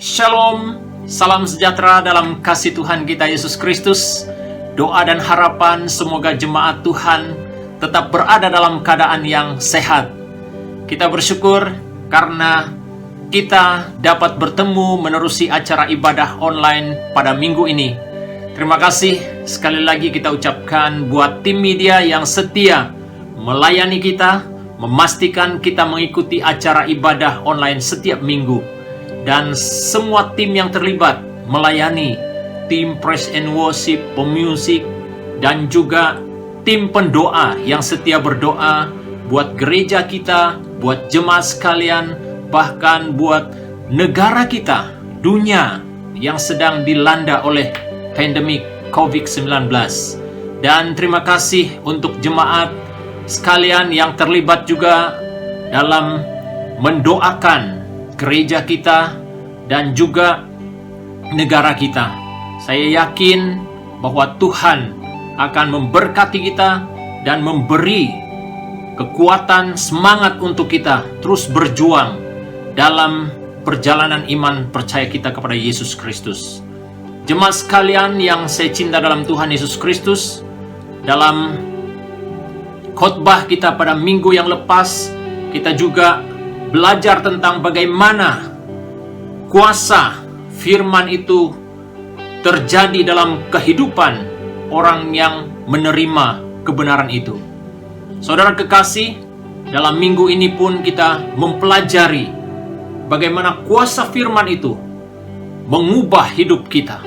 Shalom, salam sejahtera dalam kasih Tuhan kita Yesus Kristus. Doa dan harapan semoga jemaat Tuhan tetap berada dalam keadaan yang sehat. Kita bersyukur karena kita dapat bertemu menerusi acara ibadah online pada minggu ini. Terima kasih sekali lagi kita ucapkan buat tim media yang setia melayani kita, memastikan kita mengikuti acara ibadah online setiap minggu. Dan semua tim yang terlibat melayani, tim praise and worship, pemusik, dan juga tim pendoa yang setia berdoa buat gereja kita, buat jemaat sekalian, bahkan buat negara kita, dunia yang sedang dilanda oleh pandemik COVID-19. Dan terima kasih untuk jemaat sekalian yang terlibat juga dalam mendoakan gereja kita dan juga negara kita. Saya yakin bahwa Tuhan akan memberkati kita dan memberi kekuatan, semangat untuk kita terus berjuang dalam perjalanan iman percaya kita kepada Yesus Kristus. Jemaat sekalian yang saya cinta dalam Tuhan Yesus Kristus, dalam khotbah kita pada minggu yang lepas, kita juga belajar tentang bagaimana kuasa firman itu terjadi dalam kehidupan orang yang menerima kebenaran itu. Saudara kekasih, dalam minggu ini pun kita mempelajari bagaimana kuasa firman itu mengubah hidup kita,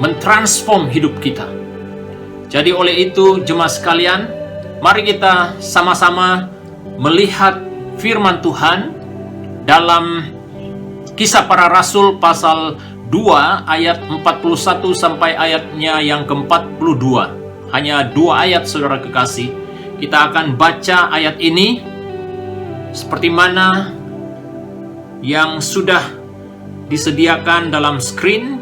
mentransform hidup kita. Jadi oleh itu jemaat sekalian, mari kita sama-sama melihat firman Tuhan dalam Kisah Para Rasul pasal 2 ayat 41 sampai ayatnya yang ke-42. Hanya 2 ayat saudara kekasih. Kita akan baca ayat ini seperti mana yang sudah disediakan dalam screen.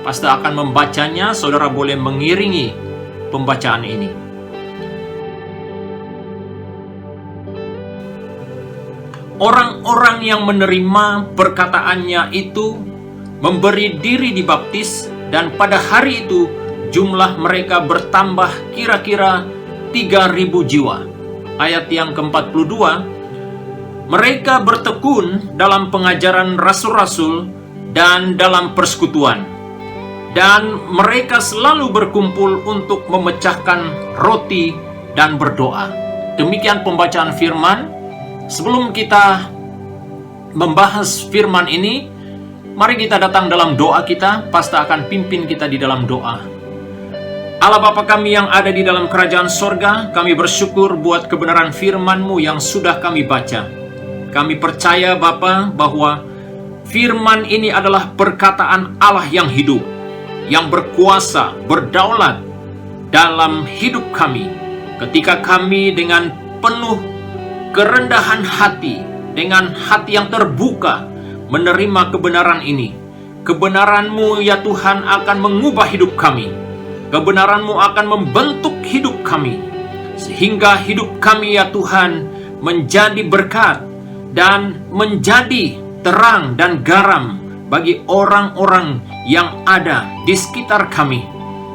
Pastor akan membacanya, saudara boleh mengiringi pembacaan ini. Orang-orang yang menerima perkataannya itu memberi diri dibaptis, dan pada hari itu jumlah mereka bertambah kira-kira 3.000 jiwa. Ayat yang ke-42, mereka bertekun dalam pengajaran rasul-rasul dan dalam persekutuan, dan mereka selalu berkumpul untuk memecahkan roti dan berdoa. Demikian pembacaan firman. Sebelum kita membahas firman ini, mari kita datang dalam doa kita. Pastor akan pimpin kita di dalam doa. Allah Bapa kami yang ada di dalam kerajaan sorga, kami bersyukur buat kebenaran firman-Mu yang sudah kami baca. Kami percaya Bapa bahwa firman ini adalah perkataan Allah yang hidup, yang berkuasa, berdaulat dalam hidup kami. Ketika kami dengan penuh kerendahan hati, dengan hati yang terbuka menerima kebenaran ini, kebenaran-Mu ya Tuhan akan mengubah hidup kami. Kebenaran-Mu akan membentuk hidup kami, sehingga hidup kami ya Tuhan menjadi berkat dan menjadi terang dan garam bagi orang-orang yang ada di sekitar kami.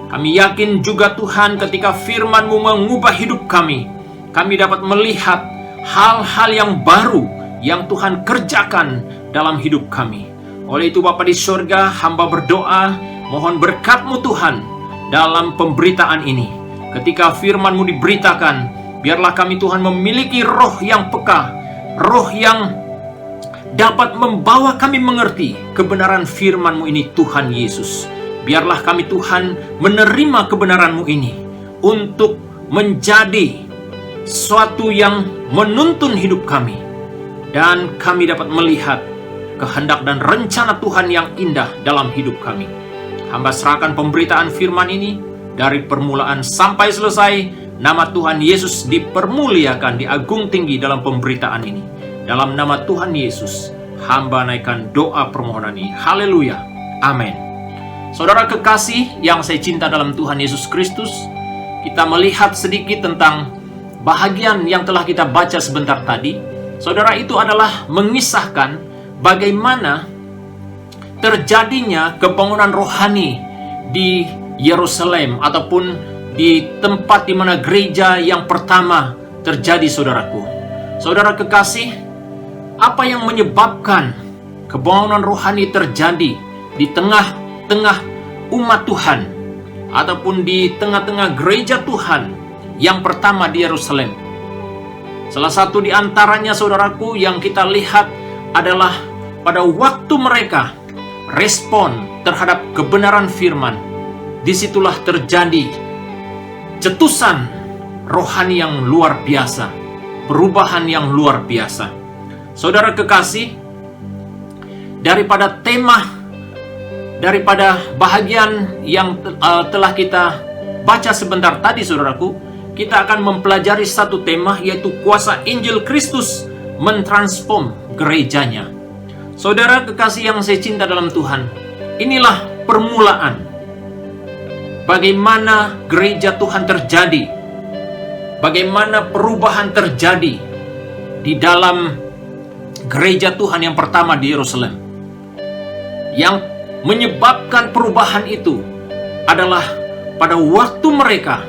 Kami yakin juga Tuhan, ketika firman-Mu mengubah hidup kami dapat melihat hal-hal yang baru yang Tuhan kerjakan dalam hidup kami. Oleh itu Bapa di surga, hamba berdoa, mohon berkat-Mu Tuhan dalam pemberitaan ini. Ketika firman-Mu diberitakan, biarlah kami Tuhan memiliki roh yang peka, roh yang dapat membawa kami mengerti kebenaran firman-Mu ini Tuhan Yesus. Biarlah kami Tuhan menerima kebenaran-Mu ini untuk menjadi sesuatu yang menuntun hidup kami, dan kami dapat melihat kehendak dan rencana Tuhan yang indah dalam hidup kami. Hamba serahkan pemberitaan firman ini dari permulaan sampai selesai. Nama Tuhan Yesus dipermuliakan, diagung tinggi dalam pemberitaan ini. Dalam nama Tuhan Yesus, hamba naikkan doa permohonan ini. Haleluya, amin. Saudara kekasih yang saya cinta dalam Tuhan Yesus Kristus, kita melihat sedikit tentang bahagian yang telah kita baca sebentar tadi. Saudara, itu adalah mengisahkan bagaimana terjadinya kebangunan rohani di Yerusalem ataupun di tempat di mana gereja yang pertama terjadi, saudaraku. Saudara kekasih, apa yang menyebabkan kebangunan rohani terjadi di tengah-tengah umat Tuhan ataupun di tengah-tengah gereja Tuhan yang pertama di Yerusalem? Salah satu di antaranya, saudaraku, yang kita lihat adalah pada waktu mereka respon terhadap kebenaran firman, disitulah terjadi cetusan rohani yang luar biasa, perubahan yang luar biasa. Saudara kekasih, daripada bahagian yang telah kita baca sebentar tadi, saudaraku, kita akan mempelajari satu tema, yaitu kuasa Injil Kristus mentransform gerejanya. Saudara kekasih yang saya cinta dalam Tuhan, inilah permulaan bagaimana gereja Tuhan terjadi, bagaimana perubahan terjadi di dalam gereja Tuhan yang pertama di Yerusalem. Yang menyebabkan perubahan itu adalah pada waktu mereka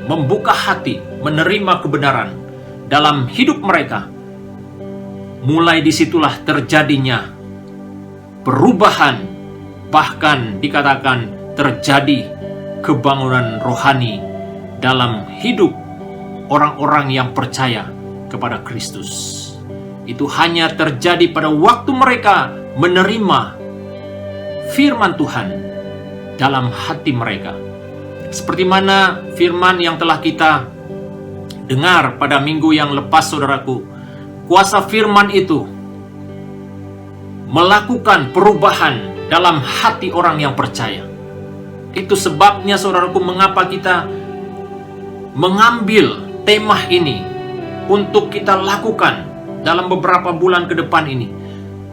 membuka hati, menerima kebenaran dalam hidup mereka. Mulai disitulah terjadinya perubahan, bahkan dikatakan terjadi kebangunan rohani dalam hidup orang-orang yang percaya kepada Kristus. Itu hanya terjadi pada waktu mereka menerima firman Tuhan dalam hati mereka. Seperti mana firman yang telah kita dengar pada minggu yang lepas, saudaraku, kuasa firman itu melakukan perubahan dalam hati orang yang percaya. Itu sebabnya, saudaraku, mengapa kita mengambil tema ini untuk kita lakukan dalam beberapa bulan ke depan ini.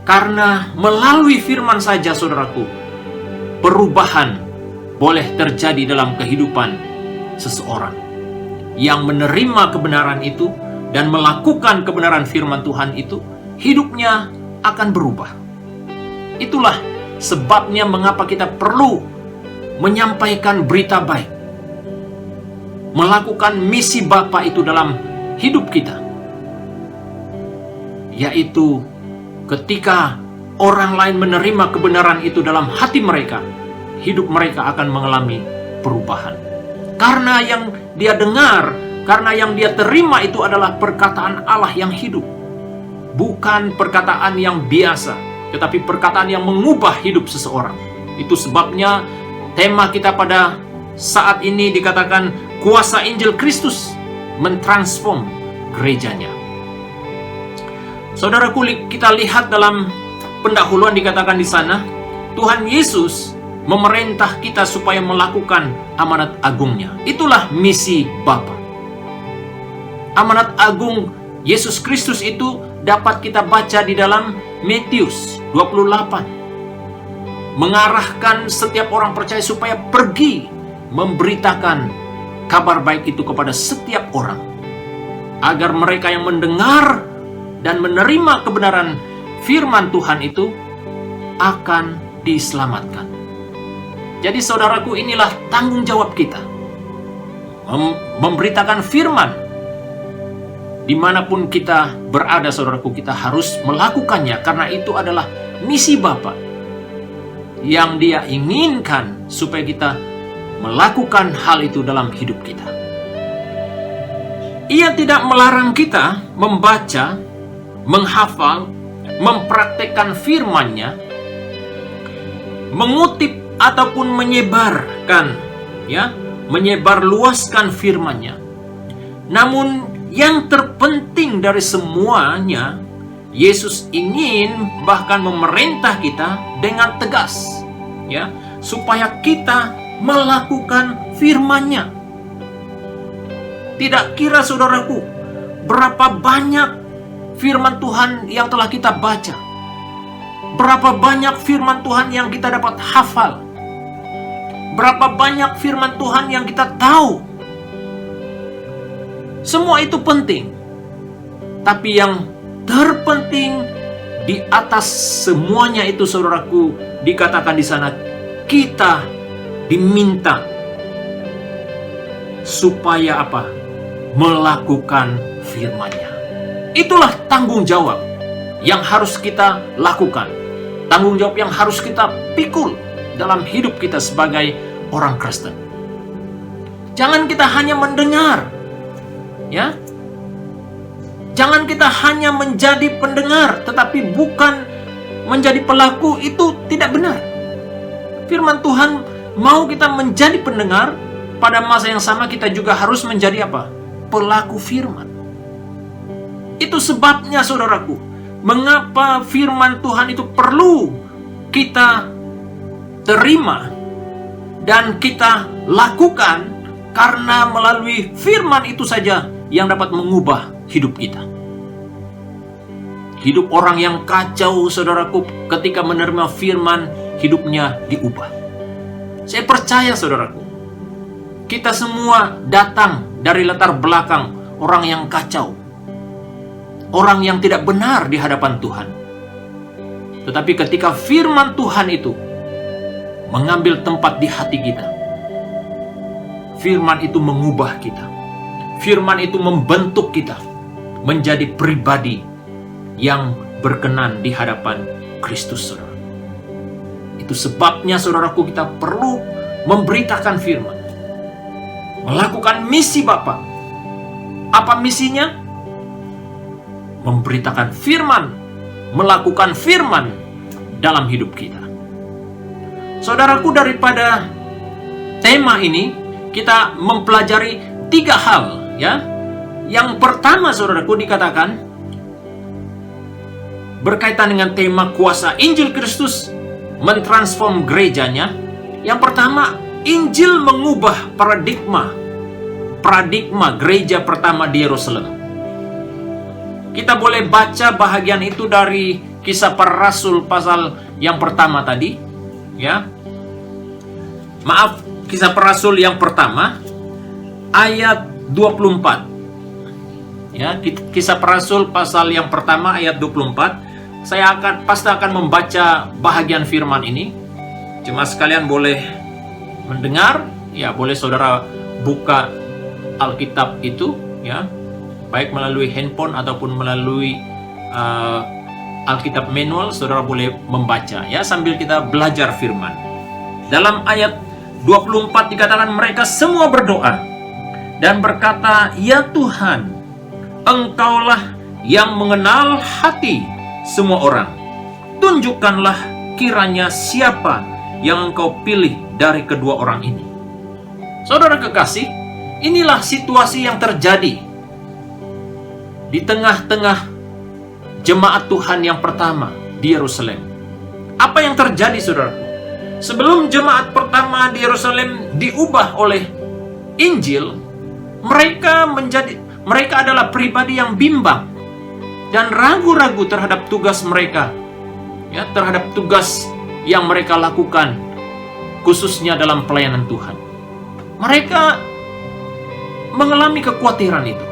Karena melalui firman saja, saudaraku, perubahan boleh terjadi dalam kehidupan seseorang yang menerima kebenaran itu dan melakukan kebenaran firman Tuhan itu, hidupnya akan berubah. Itulah sebabnya mengapa kita perlu menyampaikan berita baik, melakukan misi Bapa itu dalam hidup kita, yaitu ketika orang lain menerima kebenaran itu dalam hati mereka, hidup mereka akan mengalami perubahan. Karena yang dia dengar, karena yang dia terima itu adalah perkataan Allah yang hidup. Bukan perkataan yang biasa, tetapi perkataan yang mengubah hidup seseorang. Itu sebabnya tema kita pada saat ini dikatakan kuasa Injil Kristus mentransform gerejanya. Saudaraku, kita lihat dalam pendahuluan dikatakan di sana, Tuhan Yesus memerintah kita supaya melakukan amanat agungnya. Itulah misi Bapa. Amanat agung Yesus Kristus itu dapat kita baca di dalam Matius 28. Mengarahkan setiap orang percaya supaya pergi memberitakan kabar baik itu kepada setiap orang, agar mereka yang mendengar dan menerima kebenaran firman Tuhan itu akan diselamatkan. Jadi saudaraku, inilah tanggung jawab kita, memberitakan firman. Dimanapun kita berada, saudaraku, kita harus melakukannya, karena itu adalah misi Bapa yang Dia inginkan supaya kita melakukan hal itu dalam hidup kita. Ia tidak melarang kita membaca, menghafal, mempraktekkan firman-Nya, mengutip ataupun menyebarkan, menyebarluaskan firman-Nya. Namun yang terpenting dari semuanya, Yesus ingin bahkan memerintah kita dengan tegas, supaya kita melakukan firman-Nya. Tidak kira, saudaraku, berapa banyak firman Tuhan yang telah kita baca, berapa banyak firman Tuhan yang kita dapat hafal, berapa banyak firman Tuhan yang kita tahu. Semua itu penting, tapi yang terpenting di atas semuanya itu, saudaraku, dikatakan di sana kita diminta supaya apa? Melakukan firman-Nya. Itulah tanggung jawab yang harus kita lakukan. Tanggung jawab yang harus kita pikul dalam hidup kita sebagai orang Kristen. Jangan kita hanya mendengar, ya. Jangan kita hanya menjadi pendengar, tetapi bukan menjadi pelaku. Itu tidak benar. Firman Tuhan mau kita menjadi pendengar, pada masa yang sama kita juga harus menjadi apa? Pelaku firman. Itu sebabnya, saudaraku, mengapa firman Tuhan itu perlu kita terima dan kita lakukan, karena melalui firman itu saja yang dapat mengubah hidup kita. Hidup orang yang kacau, saudaraku, ketika menerima firman, hidupnya diubah. Saya percaya, saudaraku, kita semua datang dari latar belakang orang yang kacau, orang yang tidak benar di hadapan Tuhan. Tetapi ketika firman Tuhan itu mengambil tempat di hati kita, firman itu mengubah kita. Firman itu membentuk kita menjadi pribadi yang berkenan di hadapan Kristus, saudara. Itu sebabnya, saudaraku, kita perlu memberitakan firman. Melakukan misi Bapa. Apa misinya? Memberitakan firman, melakukan firman dalam hidup kita. Saudaraku, daripada tema ini kita mempelajari 3 hal, ya. Yang pertama, saudaraku, dikatakan berkaitan dengan tema kuasa Injil Kristus mentransform gerejanya. Yang pertama, Injil mengubah paradigma gereja pertama di Yerusalem. Kita boleh baca bahagian itu dari Kisah Para Rasul pasal yang pertama tadi, ya. Maaf, Kisah Para Rasul yang pertama ayat 24. Ya, Kisah Para Rasul pasal yang pertama ayat 24. Saya pasti akan membaca bahagian firman ini. Cuma sekalian boleh mendengar, ya, boleh saudara buka Alkitab itu, ya, baik melalui handphone ataupun melalui Alkitab manual, saudara boleh membaca, ya, sambil kita belajar firman. Dalam ayat 24 dikatakan mereka semua berdoa dan berkata, "Ya Tuhan, Engkaulah yang mengenal hati semua orang. Tunjukkanlah kiranya siapa yang Engkau pilih dari kedua orang ini." Saudara kekasih, inilah situasi yang terjadi di tengah-tengah jemaat Tuhan yang pertama di Yerusalem. Apa yang terjadi, saudara? Sebelum jemaat pertama di Yerusalem diubah oleh Injil, mereka adalah pribadi yang bimbang dan ragu-ragu terhadap tugas mereka, ya, terhadap tugas yang mereka lakukan, khususnya dalam pelayanan Tuhan. Mereka mengalami kekhawatiran itu.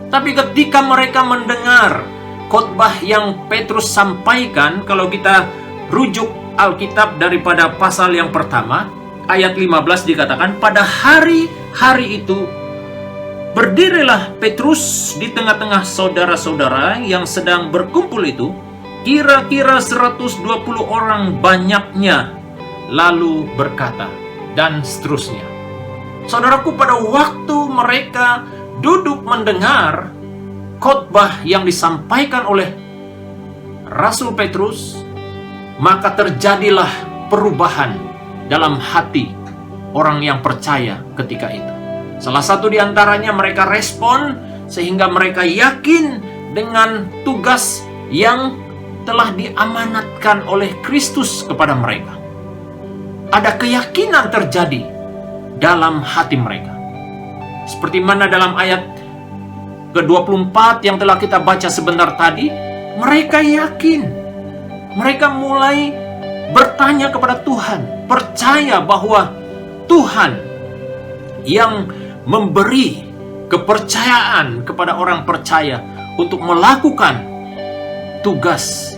Tapi ketika mereka mendengar khotbah yang Petrus sampaikan, kalau kita rujuk Alkitab daripada pasal yang pertama, ayat 15 dikatakan, pada hari-hari itu berdirilah Petrus di tengah-tengah saudara-saudara yang sedang berkumpul itu, kira-kira 120 orang banyaknya, lalu berkata, dan seterusnya. Saudaraku, pada waktu mereka duduk mendengar khotbah yang disampaikan oleh Rasul Petrus, maka terjadilah perubahan dalam hati orang yang percaya ketika itu. Salah satu di antaranya mereka respon sehingga mereka yakin dengan tugas yang telah diamanatkan oleh Kristus kepada mereka. Ada keyakinan terjadi dalam hati mereka. Seperti mana dalam ayat ke-24 yang telah kita baca sebentar tadi, mereka yakin. Mereka mulai bertanya kepada Tuhan, percaya bahwa Tuhan yang memberi kepercayaan kepada orang percaya untuk melakukan tugas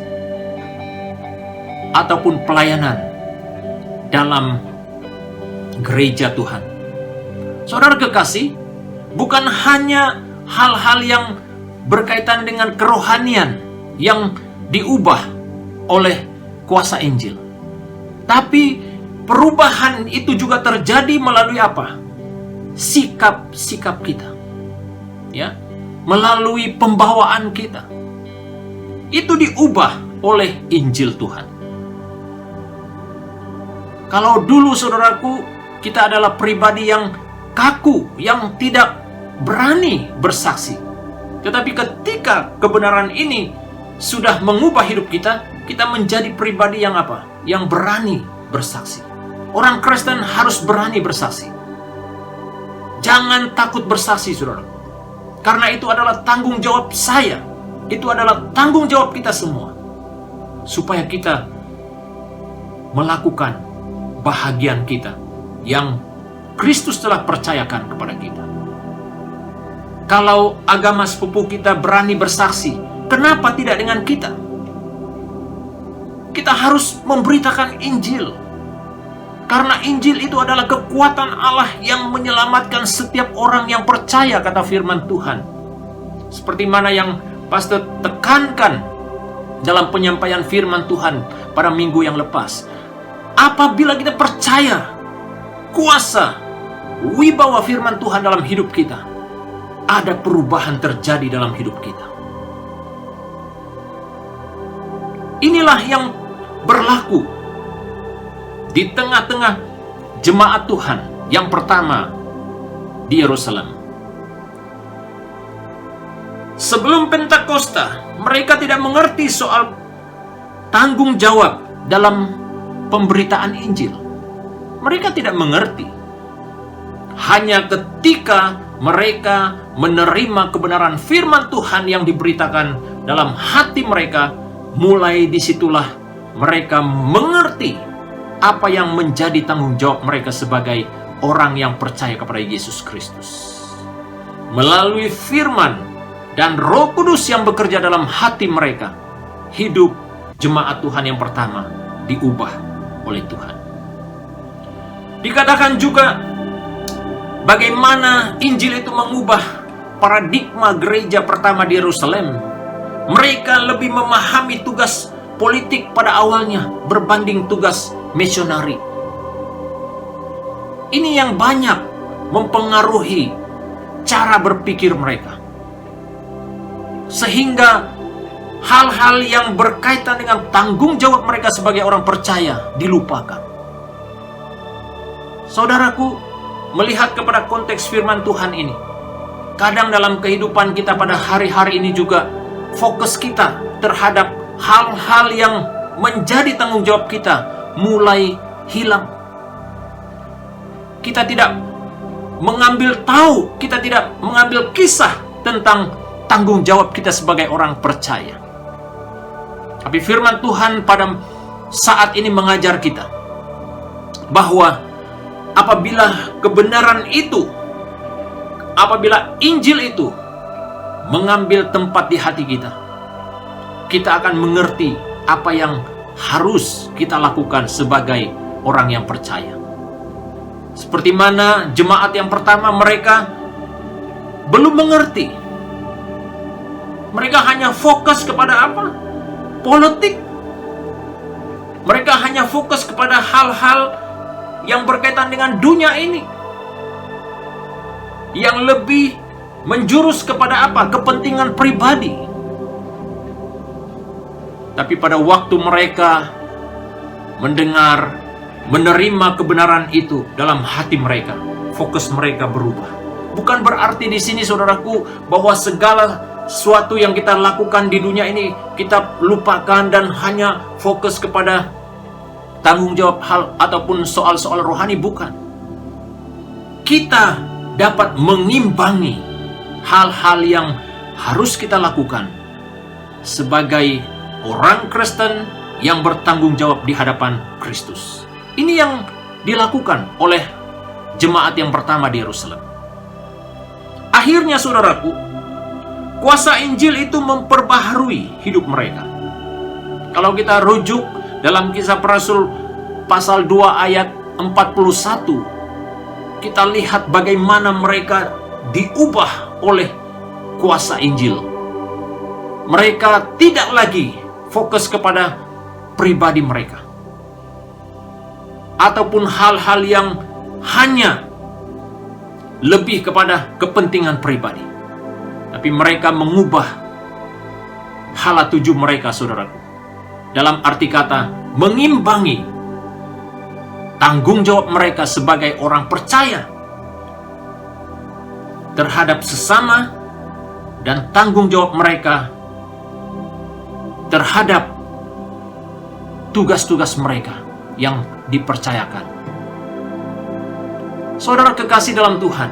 ataupun pelayanan dalam gereja Tuhan. Saudara kekasih, bukan hanya hal-hal yang berkaitan dengan kerohanian yang diubah oleh kuasa Injil, tapi perubahan itu juga terjadi melalui apa? Sikap-sikap kita, ya, melalui pembawaan kita. Itu diubah oleh Injil Tuhan. Kalau dulu, saudaraku, kita adalah pribadi yang kaku, yang tidak berani bersaksi. Tetapi ketika kebenaran ini sudah mengubah hidup kita, kita menjadi pribadi yang apa? Yang berani bersaksi. Orang Kristen harus berani bersaksi. Jangan takut bersaksi, saudara. Karena itu adalah tanggung jawab saya. Itu adalah tanggung jawab kita semua. Supaya kita melakukan bahagian kita yang Kristus telah percayakan kepada kita. Kalau agama sepupu kita berani bersaksi, kenapa tidak dengan kita? Kita harus memberitakan Injil. Karena Injil itu adalah kekuatan Allah yang menyelamatkan setiap orang yang percaya, kata firman Tuhan. Seperti mana yang pastor tekankan dalam penyampaian firman Tuhan pada minggu yang lepas. Apabila kita percaya kuasa, wibawa firman Tuhan dalam hidup kita, ada perubahan terjadi dalam hidup kita. Inilah yang berlaku di tengah-tengah jemaat Tuhan yang pertama di Yerusalem. Sebelum Pentakosta, mereka tidak mengerti soal tanggung jawab dalam pemberitaan Injil. Mereka tidak mengerti. Hanya ketika mereka menerima kebenaran firman Tuhan yang diberitakan dalam hati mereka, mulai disitulah mereka mengerti apa yang menjadi tanggung jawab mereka sebagai orang yang percaya kepada Yesus Kristus. Melalui firman dan Roh Kudus yang bekerja dalam hati mereka, hidup jemaat Tuhan yang pertama diubah oleh Tuhan. Dikatakan juga bagaimana Injil itu mengubah paradigma gereja pertama di Yerusalem. Mereka lebih memahami tugas politik pada awalnya berbanding tugas misionari. Ini yang banyak mempengaruhi cara berpikir mereka. Sehingga hal-hal yang berkaitan dengan tanggung jawab mereka sebagai orang percaya dilupakan. Saudaraku, melihat kepada konteks firman Tuhan ini, kadang dalam kehidupan kita pada hari-hari ini juga fokus kita terhadap hal-hal yang menjadi tanggung jawab kita mulai hilang. Kita tidak mengambil tahu, kita tidak mengambil kisah tentang tanggung jawab kita sebagai orang percaya. Tapi firman Tuhan pada saat ini mengajar kita bahwa apabila kebenaran itu, apabila Injil itu mengambil tempat di hati kita, kita akan mengerti apa yang harus kita lakukan sebagai orang yang percaya. Seperti mana jemaat yang pertama, mereka belum mengerti. Mereka hanya fokus kepada apa? Politik. Mereka hanya fokus kepada hal-hal yang berkaitan dengan dunia ini, yang lebih menjurus kepada apa? Kepentingan pribadi. Tapi pada waktu mereka mendengar, menerima kebenaran itu dalam hati mereka, fokus mereka berubah. Bukan berarti di sini, saudaraku, bahwa segala sesuatu yang kita lakukan di dunia ini kita lupakan dan hanya fokus kepada tanggung jawab hal ataupun soal-soal rohani. Bukan. Kita dapat mengimbangi hal-hal yang harus kita lakukan sebagai orang Kristen yang bertanggung jawab di hadapan Kristus. Ini yang dilakukan oleh jemaat yang pertama di Yerusalem. Akhirnya, saudaraku, kuasa Injil itu memperbaharui hidup mereka. Kalau kita rujuk dalam Kisah para Rasul pasal 2 ayat 41, kita lihat bagaimana mereka diubah oleh kuasa Injil. Mereka tidak lagi fokus kepada pribadi mereka, ataupun hal-hal yang hanya lebih kepada kepentingan pribadi. Tapi mereka mengubah hala tuju mereka, saudaraku. Dalam arti kata, mengimbangi tanggung jawab mereka sebagai orang percaya terhadap sesama dan tanggung jawab mereka terhadap tugas-tugas mereka yang dipercayakan. Saudara kekasih dalam Tuhan,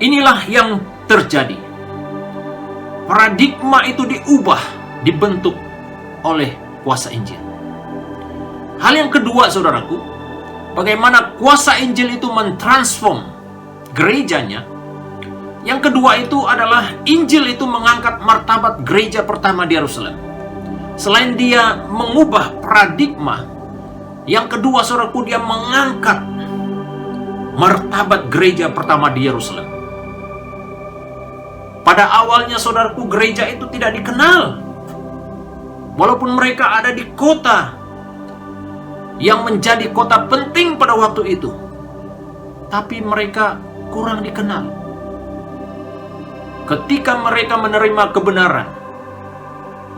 inilah yang terjadi. Paradigma itu diubah, dibentuk oleh kuasa Injil. Hal yang kedua, saudaraku, bagaimana kuasa Injil itu mentransform gerejanya. Yang kedua itu adalah Injil itu mengangkat martabat gereja pertama di Yerusalem. Selain dia mengubah paradigma, yang kedua, saudaraku, dia mengangkat martabat gereja pertama di Yerusalem. Pada awalnya, saudaraku, gereja itu tidak dikenal. Walaupun mereka ada di kota yang menjadi kota penting pada waktu itu, tapi mereka kurang dikenal. Ketika mereka menerima kebenaran,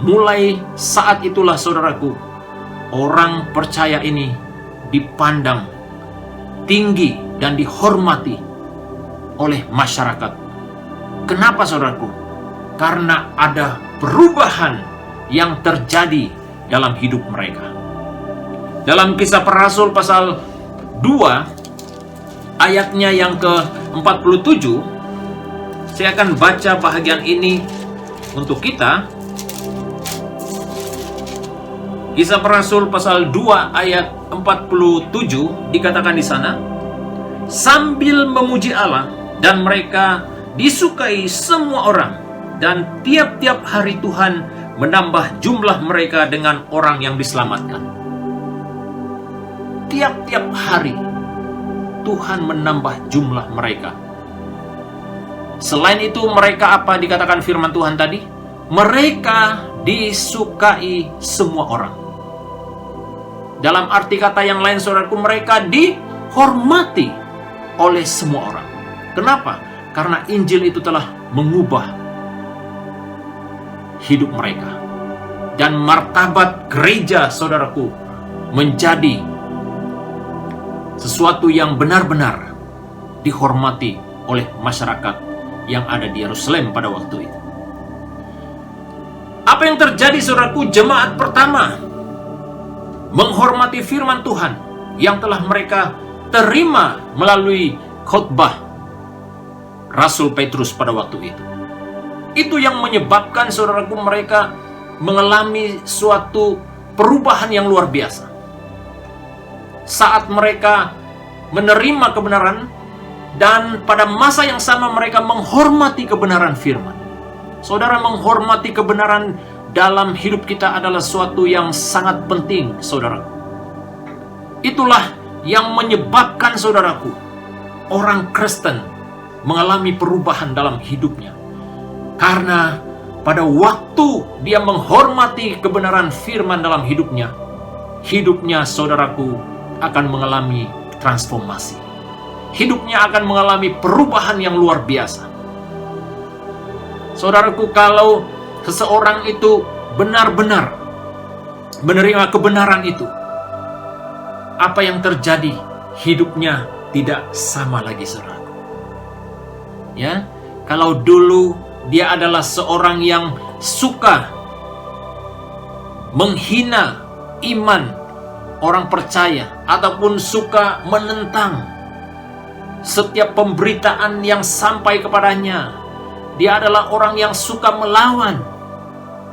mulai saat itulah, saudaraku, orang percaya ini dipandang tinggi dan dihormati oleh masyarakat. Kenapa, saudaraku? Karena ada perubahan yang terjadi dalam hidup mereka. Dalam Kisah para Rasul pasal 2 ayatnya yang ke-47, saya akan baca bahagian ini untuk kita. Kisah para Rasul pasal 2 ayat 47 dikatakan di sana, sambil memuji Allah, dan mereka disukai semua orang, dan tiap-tiap hari Tuhan menambah jumlah mereka dengan orang yang diselamatkan. Tiap-tiap hari Tuhan menambah jumlah mereka. Selain itu, mereka apa dikatakan firman Tuhan tadi? Mereka disukai semua orang. Dalam arti kata yang lain, saudaraku, mereka dihormati oleh semua orang. Kenapa? Karena Injil itu telah mengubah hidup mereka. Dan martabat gereja, saudaraku, menjadi sesuatu yang benar-benar dihormati oleh masyarakat yang ada di Yerusalem pada waktu itu. Apa yang terjadi, saudaraku? Jemaat pertama menghormati firman Tuhan yang telah mereka terima melalui khotbah Rasul Petrus pada waktu itu. Itu yang menyebabkan, saudaraku, mereka mengalami suatu perubahan yang luar biasa. Saat mereka menerima kebenaran, dan pada masa yang sama mereka menghormati kebenaran firman. Saudara, menghormati kebenaran dalam hidup kita adalah suatu yang sangat penting, saudara. Itulah yang menyebabkan, saudaraku, orang Kristen mengalami perubahan dalam hidupnya. Karena pada waktu dia menghormati kebenaran firman dalam hidupnya, saudaraku, akan mengalami transformasi. Hidupnya akan mengalami perubahan yang luar biasa. Saudaraku, kalau seseorang itu benar-benar menerima kebenaran itu, apa yang terjadi? Hidupnya tidak sama lagi, saudaraku. Ya, kalau dulu dia adalah seorang yang suka menghina iman orang percaya, ataupun suka menentang setiap pemberitaan yang sampai kepadanya, dia adalah orang yang suka melawan.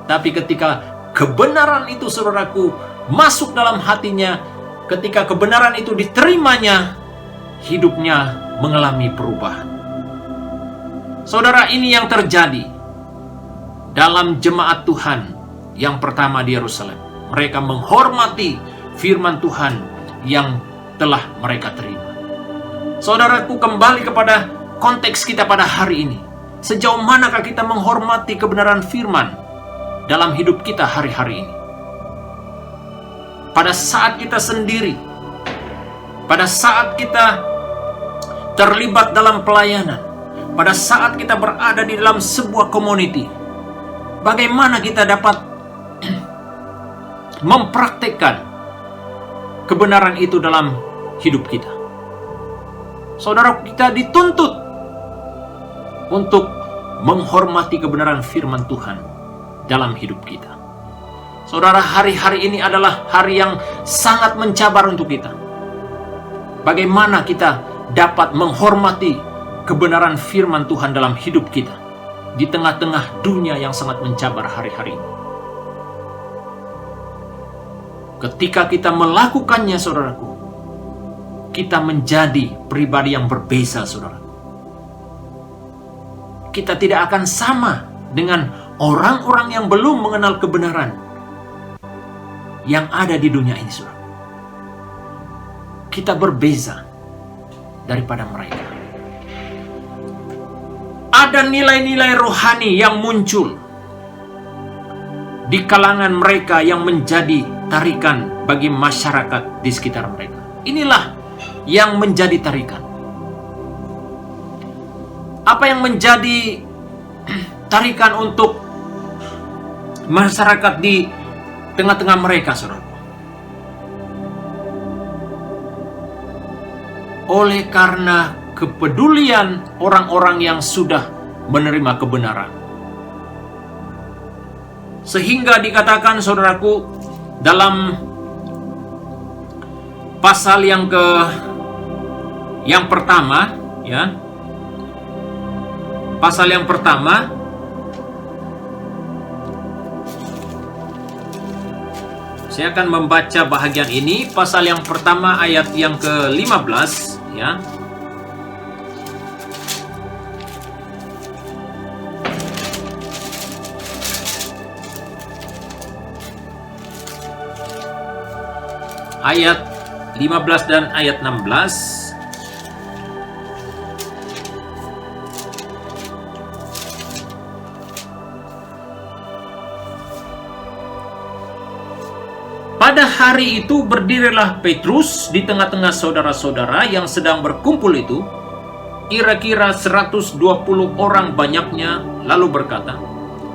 Tapi ketika kebenaran itu, saudaraku, masuk dalam hatinya, ketika kebenaran itu diterimanya, hidupnya mengalami perubahan. Saudara, ini yang terjadi dalam jemaat Tuhan Yang pertama di Yerusalem, mereka menghormati firman Tuhan yang telah mereka terima. Saudaraku, kembali kepada konteks kita pada hari ini. Sejauh manakah kita menghormati kebenaran firman dalam hidup kita hari-hari ini? Pada saat kita sendiri, pada saat kita terlibat dalam pelayanan, pada saat kita berada di dalam sebuah community, bagaimana kita dapat mempraktekkan kebenaran itu dalam hidup kita? Saudara, kita dituntut untuk menghormati kebenaran firman Tuhan dalam hidup kita. Saudara, hari-hari ini adalah hari yang sangat mencabar untuk kita. Bagaimana kita dapat menghormati kebenaran firman Tuhan dalam hidup kita di tengah-tengah dunia yang sangat mencabar hari-hari ini? Ketika kita melakukannya, saudaraku, kita menjadi pribadi yang berbeza, saudaraku. Kita tidak akan sama dengan orang-orang yang belum mengenal kebenaran yang ada di dunia ini, saudara. Kita berbeza daripada mereka. Ada nilai-nilai rohani yang muncul di kalangan mereka yang menjadi tarikan bagi masyarakat di sekitar mereka. Inilah yang menjadi tarikan. Apa yang menjadi tarikan untuk masyarakat di tengah-tengah mereka, saudara? Oleh karena kepedulian orang-orang yang sudah menerima kebenaran. Sehingga dikatakan, saudaraku, dalam pasal yang pertama, ya. Pasal yang pertama, saya akan membaca bahagian ini, pasal yang pertama ayat yang ke-15, ya. Ayat 15 dan ayat 16. Pada hari itu berdirilah Petrus di tengah-tengah saudara-saudara yang sedang berkumpul itu, kira-kira 120 orang banyaknya, lalu berkata,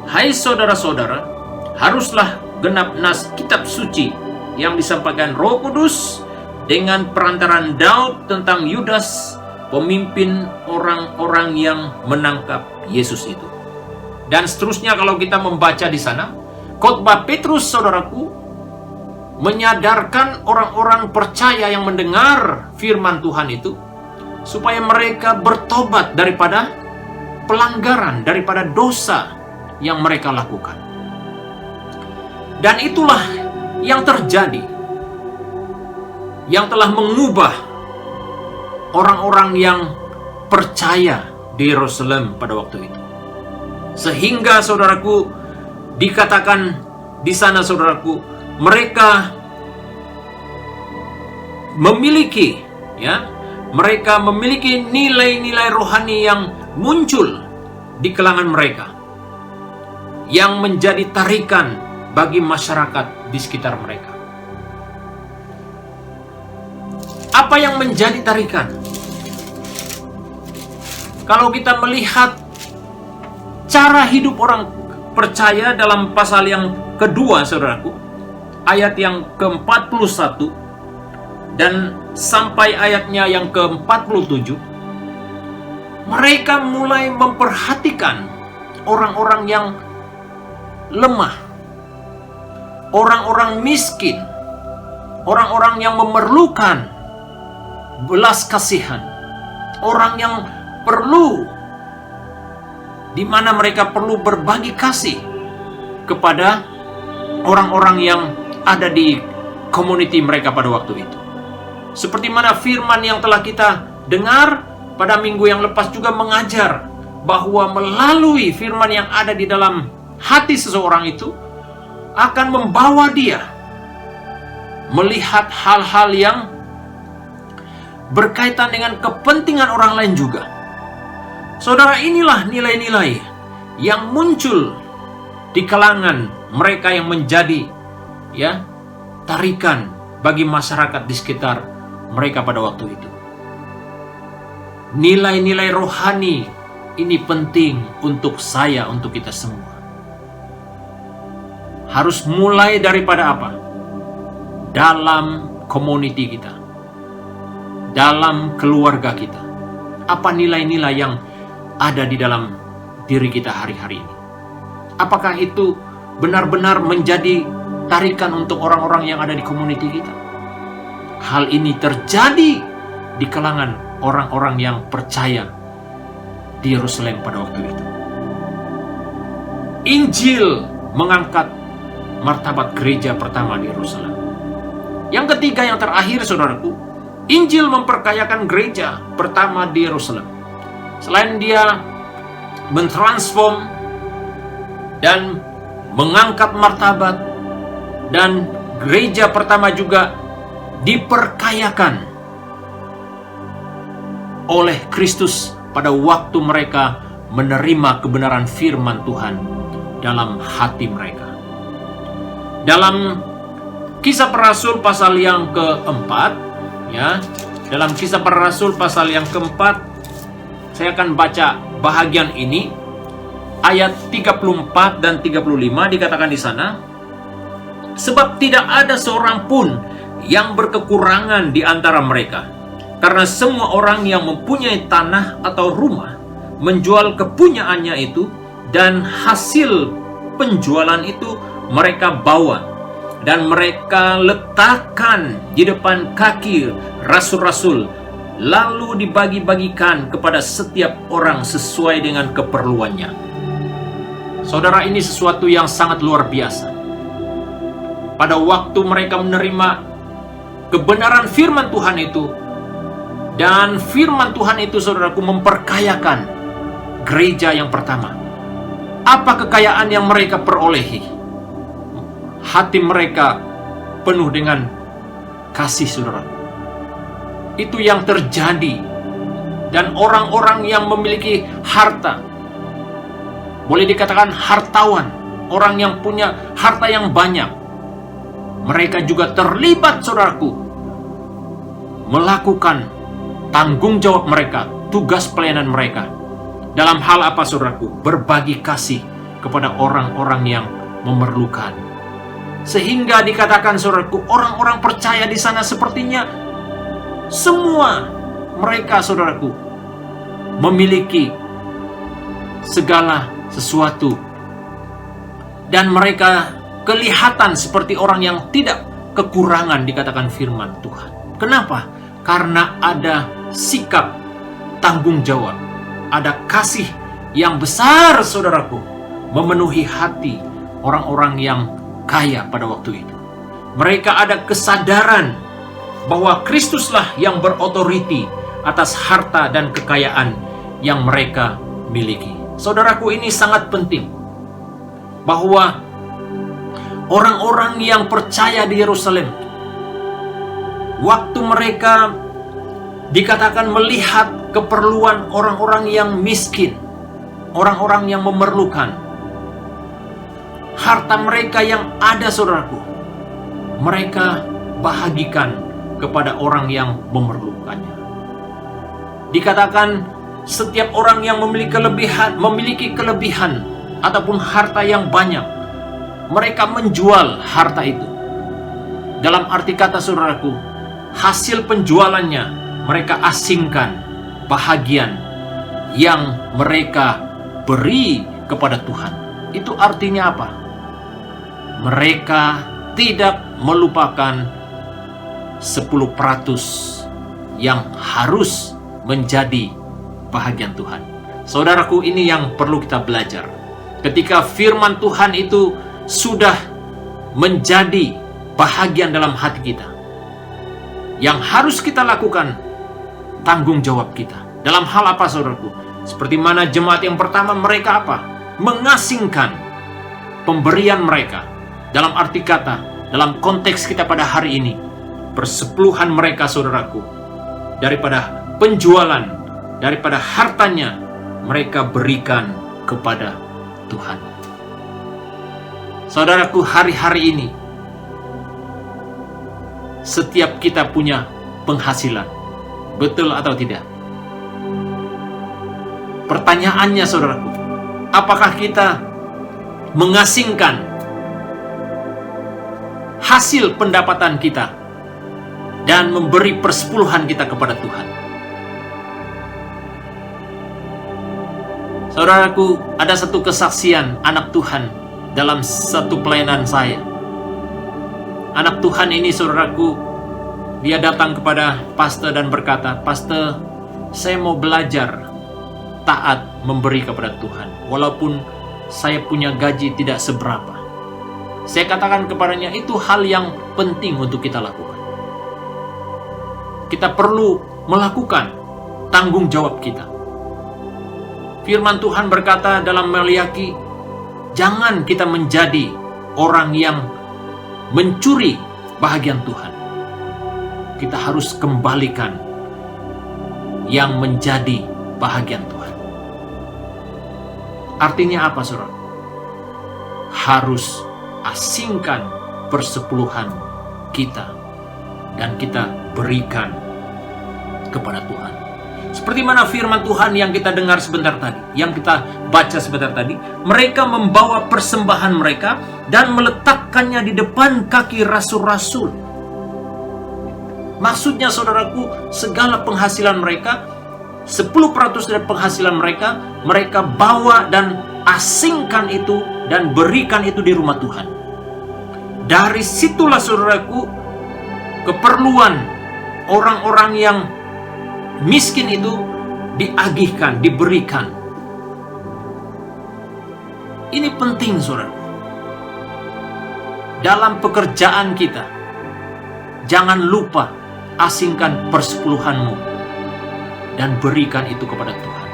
"Hai saudara-saudara, haruslah genap nas kitab suci yang disampaikan Roh Kudus dengan perantaran Daud tentang Yudas, pemimpin orang-orang yang menangkap Yesus itu." Dan seterusnya kalau kita membaca di sana, khotbah Petrus, saudaraku, menyadarkan orang-orang percaya yang mendengar firman Tuhan itu supaya mereka bertobat daripada pelanggaran, daripada dosa yang mereka lakukan. Dan itulah yang terjadi, yang telah mengubah orang-orang yang percaya di Yerusalem pada waktu itu. Sehingga, saudaraku, dikatakan di sana, saudaraku, mereka memiliki, ya, mereka memiliki nilai-nilai rohani yang muncul di kalangan mereka, yang menjadi tarikan bagi masyarakat di sekitar mereka. Apa yang menjadi tarikan? Kalau kita melihat cara hidup orang percaya dalam pasal yang kedua, saudaraku, ayat yang ke-41 dan sampai ayatnya yang ke-47, mereka mulai memperhatikan orang-orang yang lemah, orang-orang miskin, orang-orang yang memerlukan belas kasihan, orang yang perlu, di mana mereka perlu berbagi kasih kepada orang-orang yang ada di community mereka pada waktu itu. Seperti mana firman yang telah kita dengar pada minggu yang lepas juga mengajar bahwa melalui firman yang ada di dalam hati seseorang itu akan membawa dia melihat hal-hal yang berkaitan dengan kepentingan orang lain juga. Saudara, inilah nilai-nilai yang muncul di kalangan mereka yang menjadi tarikan bagi masyarakat di sekitar mereka pada waktu itu. Nilai-nilai rohani ini penting untuk saya, untuk kita semua. Harus mulai daripada apa? Dalam community kita, dalam keluarga kita. Apa nilai-nilai yang ada di dalam diri kita hari-hari ini? Apakah itu benar-benar menjadi tarikan untuk orang-orang yang ada di community kita? Hal ini terjadi di kalangan orang-orang yang percaya di Yerusalem pada waktu itu. Injil mengangkat martabat gereja pertama di Yerusalem. Yang ketiga, yang terakhir, saudaraku, Injil memperkayakan gereja pertama di Yerusalem. Selain dia mentransform dan mengangkat martabat, dan gereja pertama juga diperkayakan oleh Kristus pada waktu mereka menerima kebenaran firman Tuhan dalam hati mereka. Dalam Kisah Para Rasul pasal yang keempat, dalam Kisah Para Rasul pasal yang keempat, saya akan baca bahagian ini, ayat 34 dan 35 dikatakan di sana, sebab tidak ada seorang pun yang berkekurangan di antara mereka, karena semua orang yang mempunyai tanah atau rumah menjual kepunyaannya itu, dan hasil penjualan itu mereka bawa dan mereka letakkan di depan kaki rasul-rasul, lalu dibagi-bagikan kepada setiap orang sesuai dengan keperluannya. Saudara, ini sesuatu yang sangat luar biasa. Pada waktu mereka menerima kebenaran firman Tuhan itu, dan firman Tuhan itu, saudaraku, memperkayakan gereja yang pertama. Apa kekayaan yang mereka perolehi? Hati mereka penuh dengan kasih, saudara. Itu yang terjadi. Dan orang-orang yang memiliki harta, boleh dikatakan hartawan, orang yang punya harta yang banyak, mereka juga terlibat, saudaraku, melakukan tanggung jawab mereka, tugas pelayanan mereka. Dalam hal apa, saudaraku? Berbagi kasih kepada orang-orang yang memerlukan. Sehingga dikatakan, saudaraku, orang-orang percaya di sana sepertinya semua mereka, saudaraku, memiliki segala sesuatu. Dan mereka kelihatan seperti orang yang tidak kekurangan, dikatakan firman Tuhan. Kenapa? Karena ada sikap tanggung jawab, ada kasih yang besar, saudaraku, memenuhi hati orang-orang yang kaya pada waktu itu. Mereka ada kesadaran bahwa Kristuslah yang berotoriti atas harta dan kekayaan yang mereka miliki. Saudaraku, ini sangat penting bahwa orang-orang yang percaya di Yerusalem, waktu mereka dikatakan melihat keperluan orang-orang yang miskin, orang-orang yang memerlukan, harta mereka yang ada, saudaraku, mereka bahagikan kepada orang yang memerlukannya. Dikatakan setiap orang yang memiliki kelebihan ataupun harta yang banyak, mereka menjual harta itu. Dalam arti kata, saudaraku, hasil penjualannya mereka asingkan bahagian yang mereka beri kepada Tuhan. Itu artinya apa? Mereka tidak melupakan 10% yang harus menjadi bahagian Tuhan. Saudaraku, ini yang perlu kita belajar. Ketika firman Tuhan itu sudah menjadi bahagian dalam hati kita, yang harus kita lakukan tanggung jawab kita. Dalam hal apa, saudaraku? Seperti mana jemaat yang pertama, mereka apa? Mengasingkan pemberian mereka, Dalam arti kata, dalam konteks kita pada hari ini, persepuluhan mereka, saudaraku, daripada penjualan, daripada hartanya, mereka berikan kepada Tuhan. Saudaraku, hari-hari ini, setiap kita punya penghasilan. Betul atau tidak? Pertanyaannya, saudaraku, apakah kita mengasingkan hasil pendapatan kita dan memberi persepuluhan kita kepada Tuhan? Saudaraku, ada satu kesaksian anak Tuhan dalam satu pelayanan saya. Anak Tuhan ini, saudaraku, dia datang kepada pastor dan berkata, "Pastor, saya mau belajar taat memberi kepada Tuhan, walaupun saya punya gaji tidak seberapa." Saya katakan kepadanya, itu hal yang penting untuk kita lakukan. Kita perlu melakukan tanggung jawab kita. Firman Tuhan berkata dalam Maliaki, jangan kita menjadi orang yang mencuri bahagian Tuhan. Kita harus kembalikan yang menjadi bahagian Tuhan. Artinya apa, saudara? Harus asingkan persepuluhan kita dan kita berikan kepada Tuhan. Seperti mana firman Tuhan yang kita dengar sebentar tadi, yang kita baca sebentar tadi, mereka membawa persembahan mereka dan meletakkannya di depan kaki rasul-rasul. Maksudnya, saudaraku, segala penghasilan mereka, 10% dari penghasilan mereka, mereka bawa dan asingkan itu dan berikan itu di rumah Tuhan. Dari situlah, saudaraku, keperluan orang-orang yang miskin itu diagihkan, diberikan. Ini penting, saudara. Dalam pekerjaan kita, jangan lupa asingkan persepuluhanmu dan berikan itu kepada Tuhan.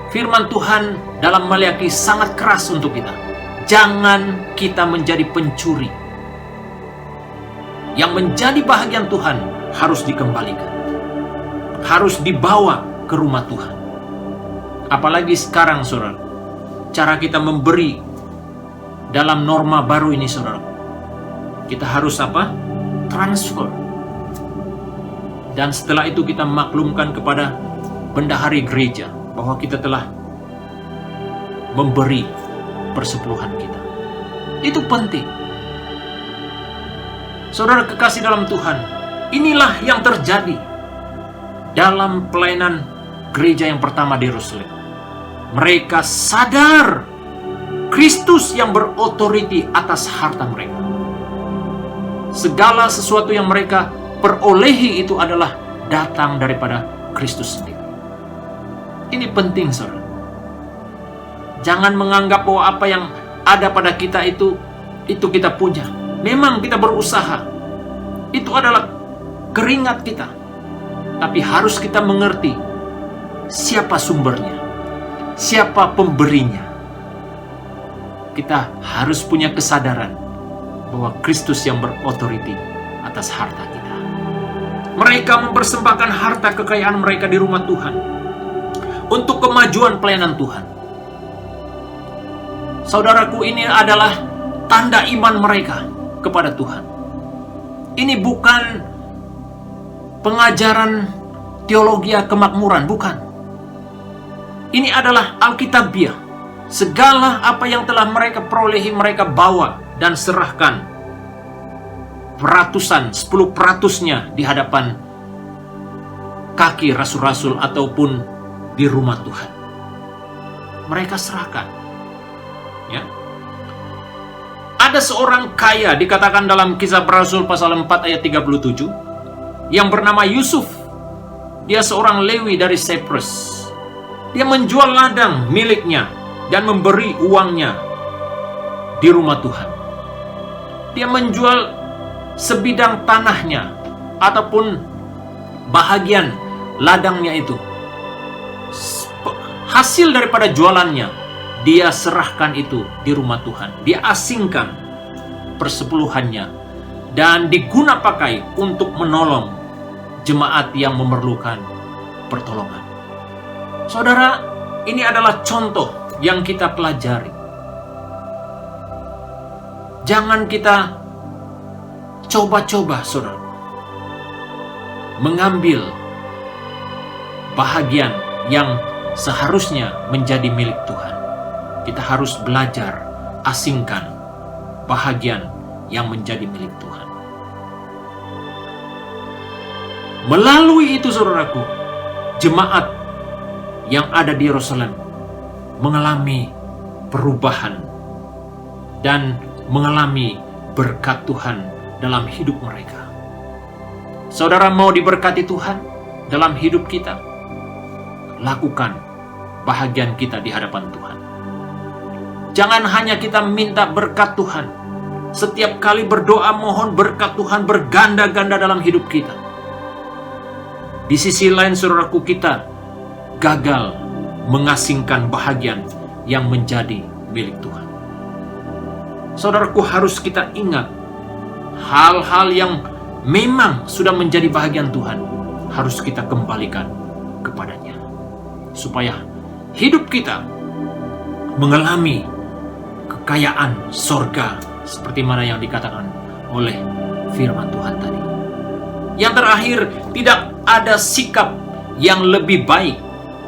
Firman Tuhan dalam Maliaki sangat keras untuk kita. Jangan kita menjadi pencuri. Yang menjadi bahagian Tuhan harus dikembalikan, harus dibawa ke rumah Tuhan. Apalagi sekarang, saudara, cara kita memberi dalam norma baru ini, saudara, kita harus apa? Transfer. Dan setelah itu kita maklumkan kepada bendahari gereja bahwa kita telah memberi persepuluhan kita. Itu penting. Saudara kekasih dalam Tuhan, inilah yang terjadi dalam pelayanan gereja yang pertama di Yerusalem. Mereka sadar Kristus yang berotoriti atas harta mereka. Segala sesuatu yang mereka perolehi itu adalah datang daripada Kristus sendiri. Ini penting, saudara. Jangan menganggap bahwa apa yang ada pada kita itu kita punya. Memang kita berusaha. Itu adalah keringat kita. Tapi harus kita mengerti siapa sumbernya, siapa pemberinya. Kita harus punya kesadaran bahwa Kristus yang berotoriti atas harta kita. Mereka mempersembahkan harta kekayaan mereka di rumah Tuhan untuk kemajuan pelayanan Tuhan. Saudaraku, ini adalah tanda iman mereka kepada Tuhan. Ini bukan pengajaran teologi kemakmuran, bukan. Ini adalah Alkitabiah. Segala apa yang telah mereka perolehi, mereka bawa dan serahkan peratusan, 10%-nya di hadapan kaki rasul-rasul ataupun di rumah Tuhan. Mereka serahkan. Ya. Ada seorang kaya, dikatakan dalam Kisah Rasul pasal 4 ayat 37, yang bernama Yusuf. Dia seorang Lewi dari Cyprus. Dia menjual ladang miliknya dan memberi uangnya di rumah Tuhan. Dia menjual sebidang tanahnya ataupun bahagian ladangnya itu. Hasil daripada jualannya, dia serahkan itu di rumah Tuhan. Dia asingkan persepuluhannya dan diguna pakai untuk menolong jemaat yang memerlukan pertolongan. Saudara, ini adalah contoh yang kita pelajari. Jangan kita coba-coba, saudara, mengambil bahagian yang seharusnya menjadi milik Tuhan. Kita harus belajar asingkan bahagian yang menjadi milik Tuhan. Melalui itu, saudaraku, jemaat yang ada di Yerusalem mengalami perubahan dan mengalami berkat Tuhan dalam hidup mereka. Saudara mau diberkati Tuhan dalam hidup kita? Lakukan bahagian kita di hadapan Tuhan. Jangan hanya kita minta berkat Tuhan. Setiap kali berdoa mohon berkat Tuhan berganda-ganda dalam hidup kita. Di sisi lain, saudaraku, kita gagal mengasingkan bahagian yang menjadi milik Tuhan. Saudaraku, harus kita ingat hal-hal yang memang sudah menjadi bahagian Tuhan harus kita kembalikan kepadanya, supaya hidup kita mengalami kekayaan sorga seperti mana yang dikatakan oleh firman Tuhan tadi. Yang terakhir, tidak ada sikap yang lebih baik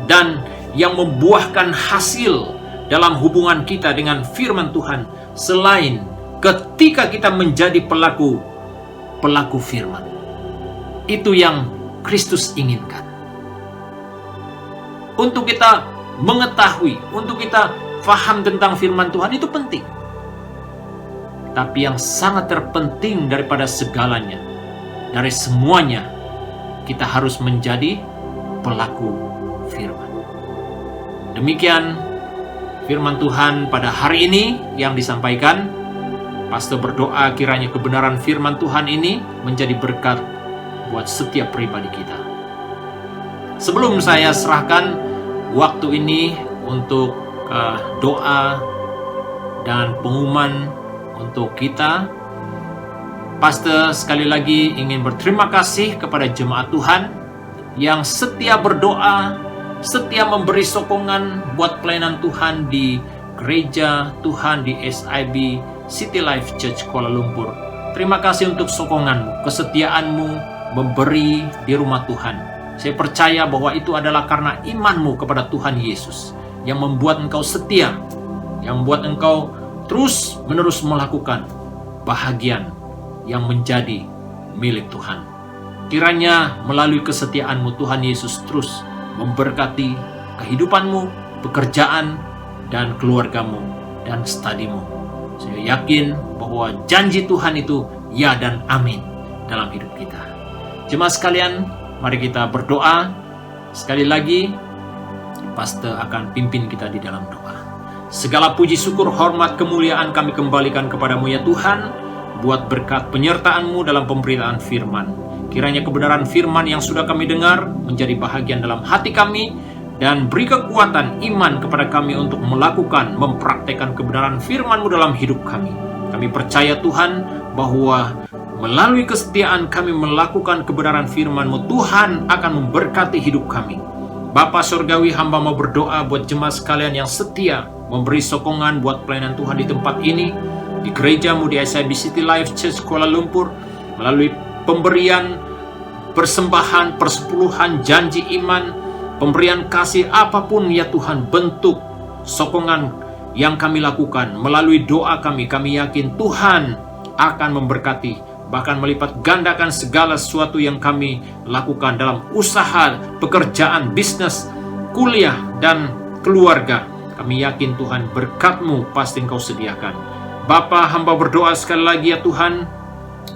dan yang membuahkan hasil dalam hubungan kita dengan firman Tuhan selain ketika kita menjadi pelaku firman. Itu yang Kristus inginkan. Untuk kita mengetahui, untuk kita faham tentang firman Tuhan itu penting. Tapi yang sangat terpenting daripada segalanya, dari semuanya, kita harus menjadi pelaku firman. Demikian firman Tuhan pada hari ini yang disampaikan. Pastor berdoa kiranya kebenaran firman Tuhan ini menjadi berkat buat setiap pribadi kita. Sebelum saya serahkan waktu ini untuk doa dan pengumuman untuk kita, Pastor sekali lagi ingin berterima kasih kepada jemaat Tuhan yang setia berdoa, setia memberi sokongan buat pelayanan Tuhan di gereja Tuhan di SIB City Life Church Kuala Lumpur. Terima kasih untuk sokonganmu, kesetiaanmu memberi di rumah Tuhan. Saya percaya bahwa itu adalah karena imanmu kepada Tuhan Yesus yang membuat engkau setia, yang membuat engkau terus menerus melakukan bahagian yang menjadi milik Tuhan. Kiranya melalui kesetiaanmu Tuhan Yesus terus memberkati kehidupanmu, pekerjaan, dan keluargamu, dan studimu. Saya yakin bahwa janji Tuhan itu ya dan amin dalam hidup kita. Jemaat sekalian, mari kita berdoa. Sekali lagi, Pastor akan pimpin kita di dalam doa. Segala puji syukur, hormat, kemuliaan kami kembalikan kepadamu ya Tuhan, buat berkat penyertaan-Mu dalam pemberitaan firman. Kiranya kebenaran firman yang sudah kami dengar menjadi bahagian dalam hati kami, dan beri kekuatan iman kepada kami untuk melakukan, mempraktekkan kebenaran firman-Mu dalam hidup kami. Kami percaya Tuhan bahwa melalui kesetiaan kami melakukan kebenaran firman-Mu, Tuhan akan memberkati hidup kami. Bapa Surgawi, hamba mau berdoa buat jemaat sekalian yang setia memberi sokongan buat pelayanan Tuhan di tempat ini, di gereja-Mu di SIB City Life Church Kuala Lumpur, melalui pemberian, persembahan, persepuluhan, janji iman, pemberian kasih apapun ya Tuhan, bentuk sokongan yang kami lakukan melalui doa kami yakin Tuhan akan memberkati, bahkan melipat gandakan segala sesuatu yang kami lakukan dalam usaha, pekerjaan, bisnis, kuliah, dan keluarga. Kami yakin Tuhan berkat-Mu pasti Engkau sediakan. Bapa, hamba berdoa sekali lagi ya Tuhan,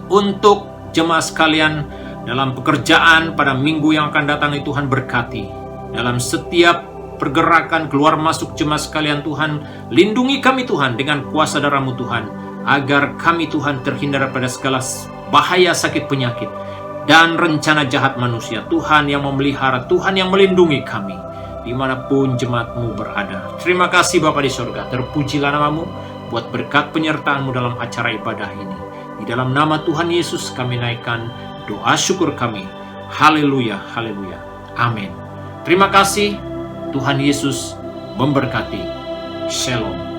untuk jemaat sekalian dalam pekerjaan pada minggu yang akan datang, Tuhan berkati. Dalam setiap pergerakan keluar masuk jemaat sekalian Tuhan, lindungi kami Tuhan dengan kuasa darah-Mu Tuhan, agar kami Tuhan terhindar pada segala bahaya sakit penyakit dan rencana jahat manusia. Tuhan yang memelihara, Tuhan yang melindungi kami dimanapun jemaat-Mu berada. Terima kasih Bapa di surga, terpujilah nama-Mu buat berkat penyertaan-Mu dalam acara ibadah ini. Di dalam nama Tuhan Yesus kami naikkan doa syukur kami. Haleluya, haleluya. Amin. Terima kasih. Tuhan Yesus memberkati. Shalom.